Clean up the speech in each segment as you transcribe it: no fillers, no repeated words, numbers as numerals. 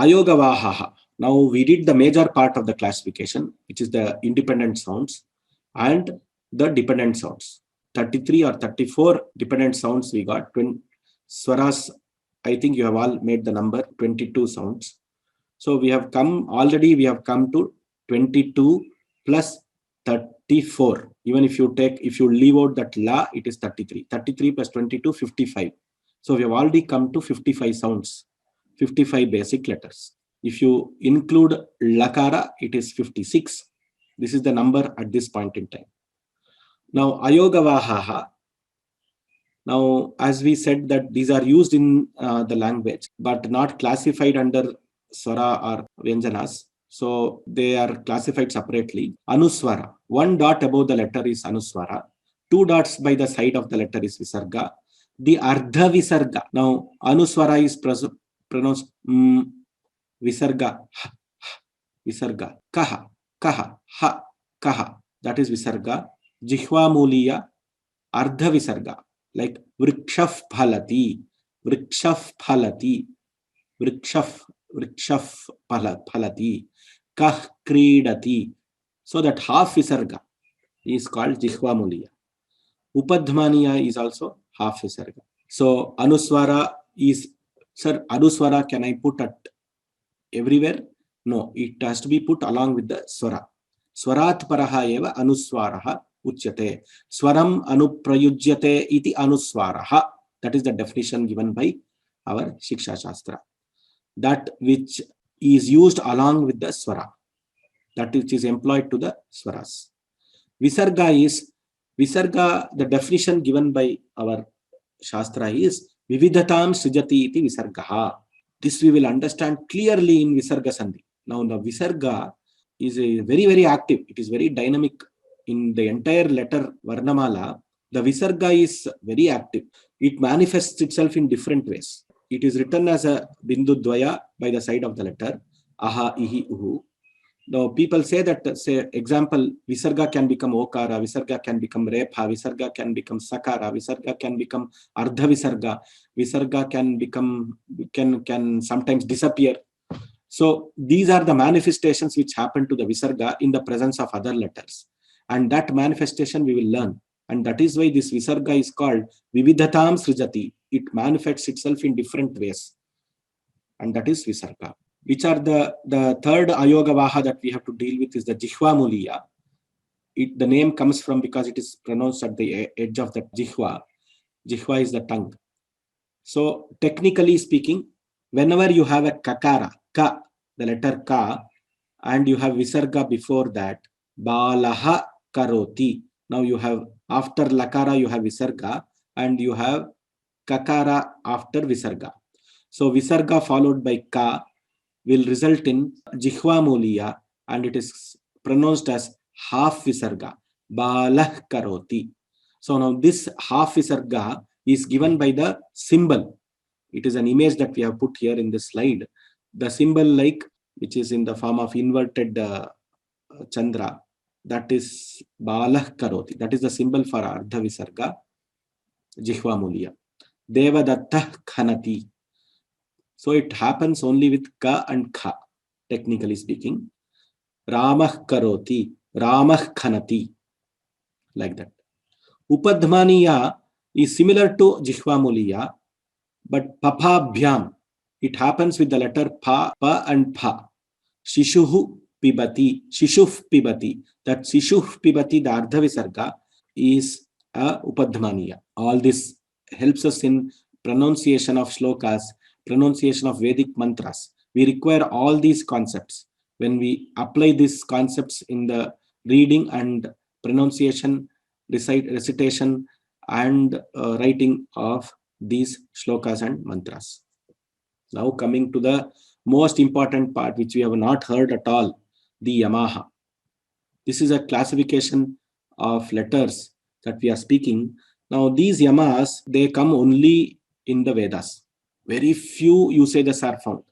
Ayogavahaha. Now we did the major part of the classification, which is the independent sounds and the dependent sounds. 33 or 34 dependent sounds we got. Swaras, I think you have all made the number 22 sounds. So we have come to 22 plus 34. Even if you leave out that la, it is 33. 33 plus 22, 55. So we have already come to 55 sounds, 55 basic letters. If you include lakara, it is 56. This is the number at this point in time. Now, ayogavahaha. Now, as we said that these are used in the language, but not classified under swara or vyanjanas. So they are classified separately. Anuswara. One dot above the letter is anuswara. Two dots by the side of the letter is visarga. The ardha visarga. Now, anuswara is pronounced visarga. Visarga. Kaha. Kaha. Ha. Kaha. That is visarga. Jihva muliya. Ardha visarga. Like vrikshaf phalati. Vrikshaf phalati. Vrikshaf phalati. Kah kridati. So that half visarga is called jihva muliya. Upadhmaniya is also half visarga. So anuswara is, sir, anuswara can I put at everywhere? No, it has to be put along with the swara. Swarat paraha eva anuswaraha uchyate. Swaram anuprayujyate iti anuswaraha. That is the definition given by our Shiksha Shastra. That which is used along with the swara. That which is employed to the swaras. Visarga, the definition given by our Shastra is Vividhatam Srijati iti Visargaha. This we will understand clearly in Visarga Sandhi. Now the Visarga is a very, very active. It is very dynamic. In the entire letter Varnamala, the Visarga is very active. It manifests itself in different ways. It is written as a Bindu Dvaya by the side of the letter. Aha, ihi, uhu. Now people say that, say, example, Visarga can become Okara, Visarga can become Repha, Visarga can become Sakara, Visarga can become Ardha Visarga, Visarga can sometimes disappear. So these are the manifestations which happen to the Visarga in the presence of other letters. And that manifestation we will learn. And that is why this Visarga is called Vividhatam Srijati. It manifests itself in different ways. And that is Visarga. Which are the third ayogavaha that we have to deal with is the Jihva Muliya. The name comes from because it is pronounced at the edge of the Jihva. Jihva is the tongue. So technically speaking, whenever you have a kakara, ka, the letter ka, and you have Visarga before that, balaha karoti. Now you have, after lakara, you have Visarga, and you have kakara after Visarga. So Visarga followed by ka will result in Jihva Muliya, and it is pronounced as half Visarga, balah karoti. So now this half Visarga is given by the symbol. It is an image that we have put here in this slide. The symbol, like, which is in the form of inverted Chandra, that is balah karoti. That is the symbol for Ardha Visarga, Jihva Muliya. Devadattah khanati. So it happens only with ka and kha, technically speaking. Ramah karoti, Ramah khanati, like that. Upadhmaniya is similar to Jihva Muliya, but papabhyam, it happens with the letter pa and pa. Shishuhu pibati, Shishuf pibati. That Shishuf pibati, the Ardha Visarga, is a Upadhmaniya. All this helps us in pronunciation of shlokas, pronunciation of Vedic mantras. We require all these concepts. When we apply these concepts in the reading and pronunciation, recitation, and writing of these shlokas and mantras. Now coming to the most important part, which we have not heard at all, the Yamaha. This is a classification of letters that we are speaking. Now these Yamas, they come only in the Vedas. Very few usages are found.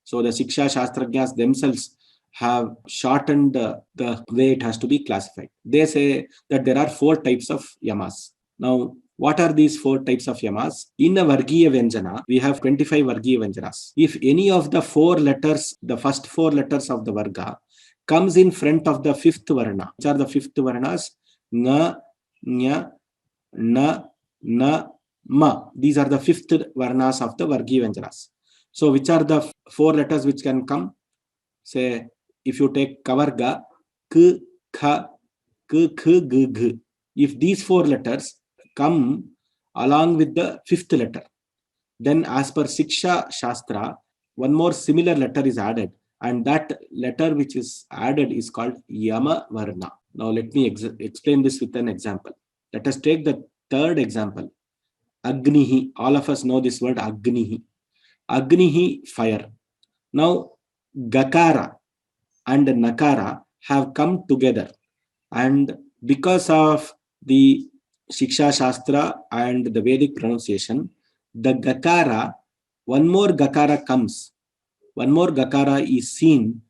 So the Shiksha Shastrajnas themselves have shortened the way it has to be classified. They say that there are 4 types of Yamas. Now What are these 4 types of yamas? In a Vargiya Vyanjana, we have 25 Vargiya Vyanjanas. If any of the 4 letters, the first 4 letters of the Varga, comes in front of the 5th Varna, which are the 5th Varnas? Nga, Nya, Na, Na, Ma. These are the 5th Varnas of the Vargiya Vyanjanas. So, which are the 4 letters which can come? Say, if you take Kavarga, K, Kha, K, K, G, G. If these 4 letters come along with the 5th letter, then as per Siksha Shastra, one more similar letter is added, and that letter which is added is called Yama Varna. Now let me explain this with an example. Let us take the 3rd example. Agnihi. All of us know this word Agnihi. Agnihi, fire. Now Gakara and Nakara have come together, and because of the Shiksha Shastra and the Vedic pronunciation, the Gakara, one more Gakara comes. One more Gakara is seen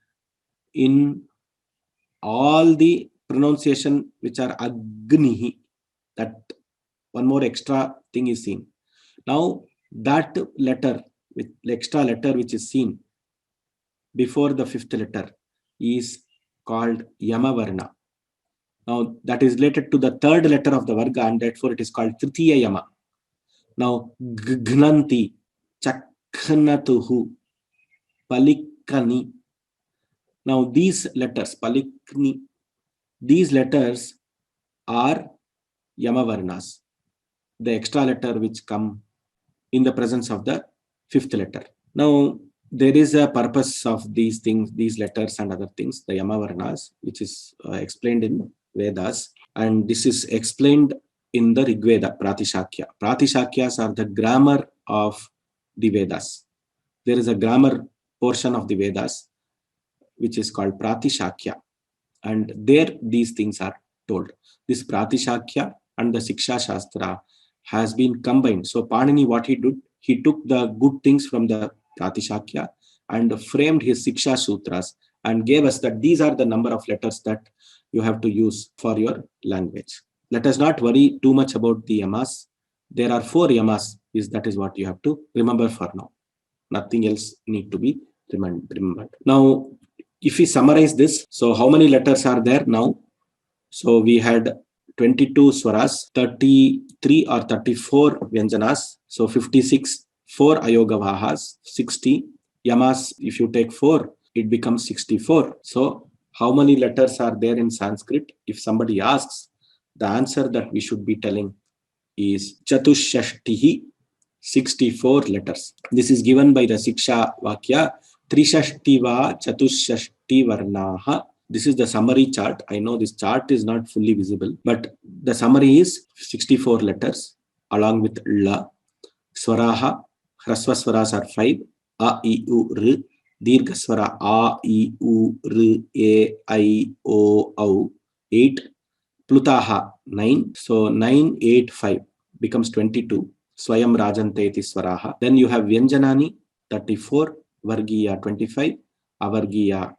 in all the pronunciation which are Agnihi. That one more extra thing is seen. Now that letter, with extra letter which is seen before the 5th letter, is called Yamavarna. Now that is related to the 3rd letter of the Varga, and therefore it is called Tritiya Yama. Now Gnanti, Chakhnatuhu, Palikani. Now these letters, Palikni, these letters are Yamavarnas, the extra letter which come in the presence of the 5th letter. Now there is a purpose of these things, these letters and other things, the Yamavarnas, which is explained in Vedas, and this is explained in the Rig Veda, Pratishakya. Pratishakyas are the grammar of the Vedas. There is a grammar portion of the Vedas which is called Pratishakya, and there these things are told. This Pratishakya and the Siksha Shastra has been combined. So Panini, what he did, he took the good things from the Pratishakya and framed his Siksha Sutras and gave us that these are the number of letters that you have to use for your language. Let us not worry too much about the yamas. There are 4 yamas. That is what you have to remember for now. Nothing else need to be remembered. Now, if we summarize this, so how many letters are there now? So we had 22 swaras, 33 or 34 vyanjanas, so 56, 4 ayogavahas, 60 yamas. If you take 4, it becomes 64. So how many letters are there in Sanskrit? If somebody asks, the answer that we should be telling is Chatushashtihi, 64 letters. This is given by the Siksha Vakya, Trishashtiva Chatushashti Varnaha. This is the summary chart. I know this chart is not fully visible, but the summary is 64 letters along with La. Swaraha, Hrasva swaras are 5, A, I, U, R. Dirgha swara, A, I, U, R, E, I, O, Au, 8. Plutaha, 9. So 9, 8, 5 becomes 22. Swayam Rajanteti Swaraha. Then you have Vyanjanani, 34. Vargiya, 25. Avargiya,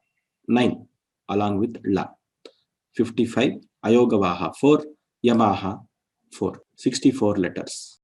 9. Along with La. 55. Ayogavaha, 4. Yamaha, 4. 64 letters.